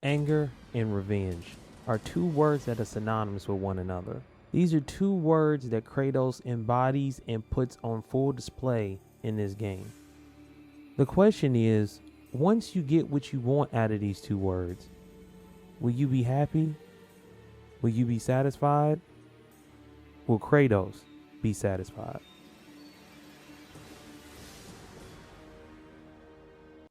Anger and revenge are two words that are synonymous with one another. These are two words that Kratos embodies and puts on full display in this game. The question is, once you get what you want out of these two words, will you be happy? Will you be satisfied? Will Kratos be satisfied?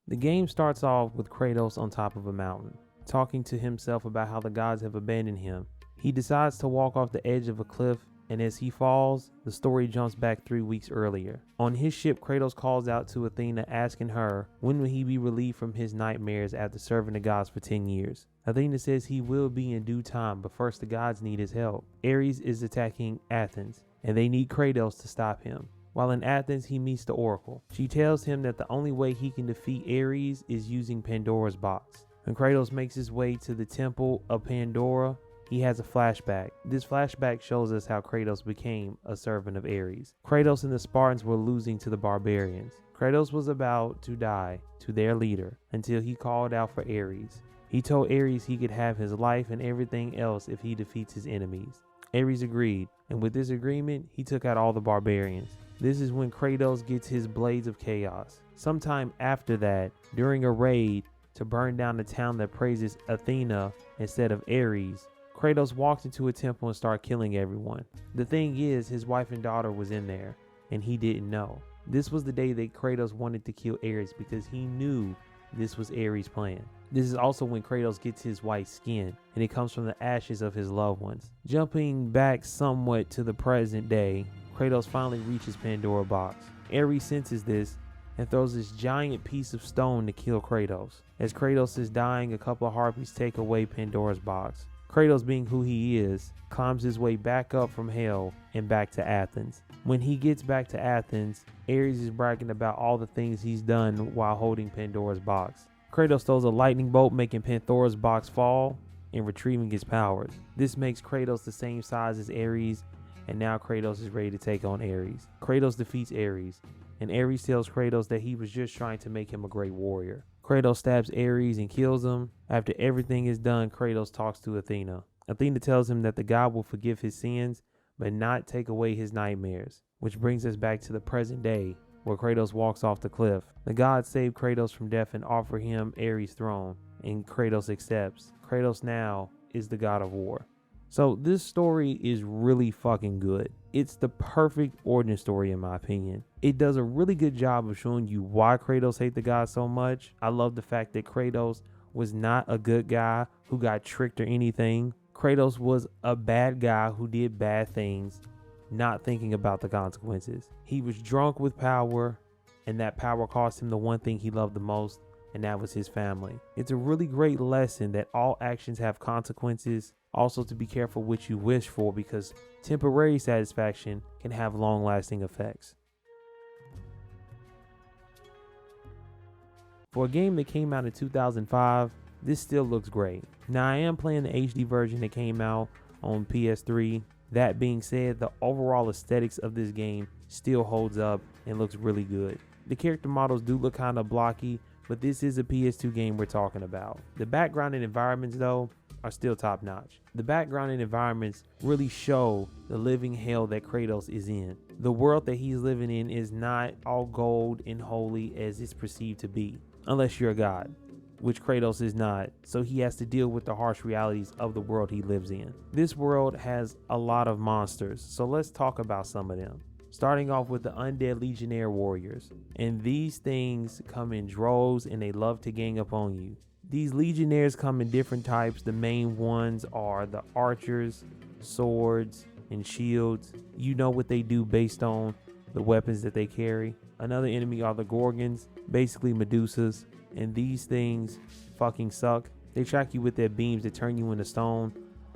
The game starts off with Kratos on top of a mountain, talking to himself about how the gods have abandoned him. He decides to walk off the edge of a cliff, and as he falls, the story jumps back 3 weeks earlier. On his ship, Kratos calls out to Athena, asking her when will he be relieved from his nightmares after serving the gods for 10 years. Athena says he will be in due time, but first the gods need his help. Ares is attacking Athens, and they need Kratos to stop him. While in Athens, he meets the Oracle. She tells him that the only way he can defeat Ares is using Pandora's box. When Kratos makes his way to the temple of Pandora, he has a flashback. This flashback shows us how Kratos became a servant of Ares. Kratos and the Spartans were losing to the barbarians. Kratos was about to die to their leader until he called out for Ares. He told Ares he could have his life and everything else if he defeats his enemies. Ares agreed, and with this agreement, he took out all the barbarians. This is when Kratos gets his Blades of Chaos. Sometime after that, during a raid to burn down the town that praises Athena instead of Ares, Kratos walked into a temple and started killing everyone. The thing is, his wife and daughter was in there, and he didn't know. This was the day that Kratos wanted to kill Ares because he knew this was Ares' plan. This is also when Kratos gets his white skin, and it comes from the ashes of his loved ones. Jumping back somewhat to the present day, Kratos finally reaches Pandora's box. Ares senses this and throws this giant piece of stone to kill Kratos. As Kratos is dying, a couple of harpies take away Pandora's box. Kratos, being who he is, climbs his way back up from hell and back to Athens. When he gets back to Athens, Ares is bragging about all the things he's done while holding Pandora's box. Kratos throws a lightning bolt, making Pandora's box fall and retrieving his powers. This makes Kratos the same size as Ares, and now Kratos is ready to take on Ares. Kratos defeats Ares, and Ares tells Kratos that he was just trying to make him a great warrior. Kratos stabs Ares and kills him. After everything is done, Kratos talks to Athena. Athena tells him that the god will forgive his sins, but not take away his nightmares, which brings us back to the present day, where Kratos walks off the cliff. The gods save Kratos from death and offer him Ares' throne, and Kratos accepts. Kratos now is the god of war. So this story is really fucking good. It's the perfect origin story in my opinion. It does a really good job of showing you why Kratos hates the gods so much. I love the fact that Kratos was not a good guy who got tricked or anything. Kratos was a bad guy who did bad things, not thinking about the consequences. He was drunk with power, and that power cost him the one thing he loved the most, and that was his family. It's a really great lesson that all actions have consequences. Also, to be careful what you wish for, because temporary satisfaction can have long-lasting effects. For a game that came out in 2005, this still looks great. Now, I am playing the HD version that came out on PS3. That being said, the overall aesthetics of this game still holds up and looks really good. The character models do look kind of blocky, but this is a PS2 game we're talking about. The background and environments, though, are still top notch. The background and environments really show the living hell that Kratos is in. The world that he's living in is not all gold and holy as it's perceived to be, unless you're a god, which Kratos is not, so he has to deal with the harsh realities of the world he lives in. This world has a lot of monsters, so let's talk about some of them. Starting off with the undead legionnaire warriors, and these things come in droves and they love to gang up on you. These legionnaires come in different types. The main ones are the archers, swords, and shields. You know what they do based on the weapons that they carry. Another enemy are the gorgons, basically Medusas, and these things fucking suck. They track you with their beams that turn you into stone.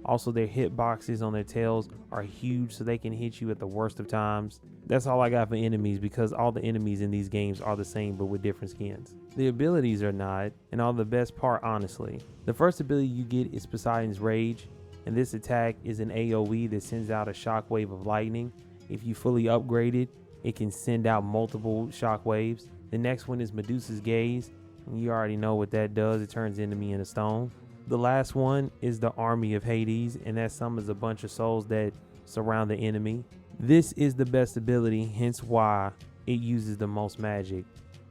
Also, their hit boxes on their tails are huge, so they can hit you at the worst of times. That's all I got for enemies, because all the enemies in these games are the same but with different skins. The abilities are not, and all the best part, honestly. The first ability you get is Poseidon's Rage, and this attack is an AoE that sends out a shockwave of lightning. If you fully upgrade it, it can send out multiple shockwaves. The next one is Medusa's Gaze, and you already know what that does. It turns enemy into stone. The last one is the Army of Hades, and that summons a bunch of souls that surround the enemy. This is the best ability, hence why it uses the most magic,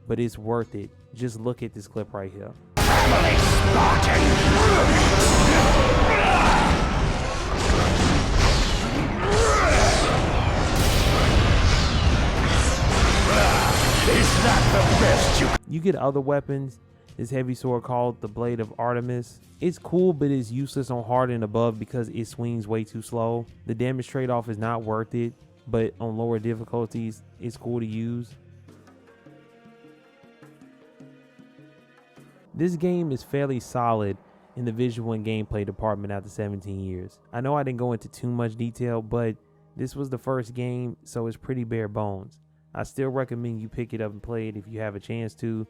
but it's worth it. Just look at this clip right here. Family Spartan! Is that the best you get other weapons. This heavy sword called the Blade of Artemis. It's cool, but it's useless on hard and above because it swings way too slow. The damage trade-off is not worth it, but on lower difficulties, it's cool to use. This game is fairly solid in the visual and gameplay department after 17 years. I know I didn't go into too much detail, but this was the first game, so it's pretty bare bones. I still recommend you pick it up and play it if you have a chance to.